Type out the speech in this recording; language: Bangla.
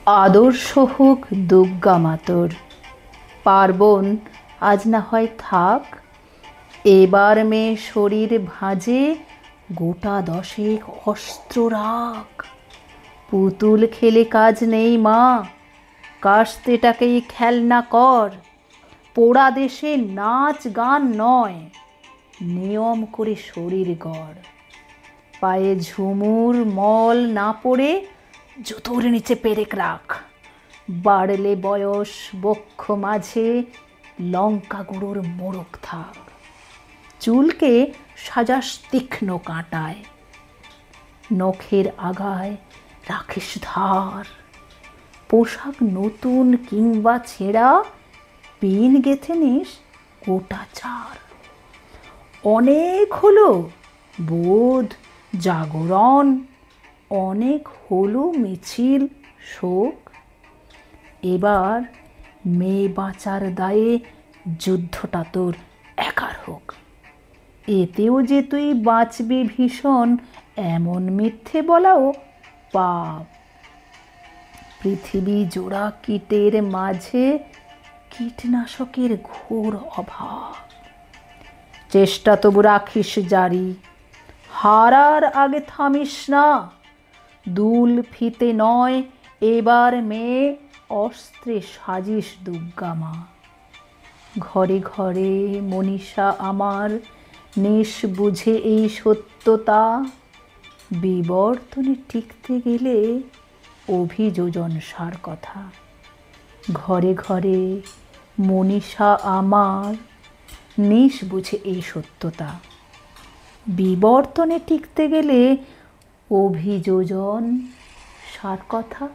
আদর্শ হোক দুর্গা মাতর, পার্বণ আজ না হয় থাক, এবার মেয়ে শরীর ভাঁজে গোটা দশেক অস্ত্র রাখ। পুতুল খেলে কাজ নেই মা, কাস্তেটাকেই খেলনা কর। পোড়া দেশে নাচ গান নয়, নিয়ম করে শরীর গড়। পায়ে ঝুমুর মল না পড়ে জুতোর নিচে পেরেক রাখ। বাড়লে বয়স বক্ষ মাঝে লঙ্কা গুঁড়োর মোড়ক থাক। চুলকে সাজাস তীক্ষ্ণ কাঁটায়, নখের আগায় রাখিস ধার। পোশাক নতুন কিংবা ছেঁড়া, পিন গেঁথে নিস গোটা চার। অনেক হলো বোধ জাগরণ, অনেক হলো মিছিল শোক। এবার মেয়ে বাঁচার দায়ে যুদ্ধটা তোর একার হোক। এতেও যে তুই বাঁচবি ভীষণ, এমন মিথ্যে বলাও পাপ। পৃথিবী জোড়া কীটের মাঝে কীটনাশকের ঘোর অভাব। চেষ্টা তবু রাখিস জারি, হারার আগে থামিস না। দুল ফিতে নয় এবার মেয়ে, অস্ত্রে সাজিস দুর্গা মা। ঘরে ঘরে মনীষা আমার, নিস বুঝে এই সত্যতা। বিবর্তনে টিকতে গেলে অভিযোজন সার কথা। ঘরে ঘরে মনীষা আমার, নিস বুঝে এই সত্যতা। বিবর্তনে টিকতে গেলে অভিযোজন সার কথা।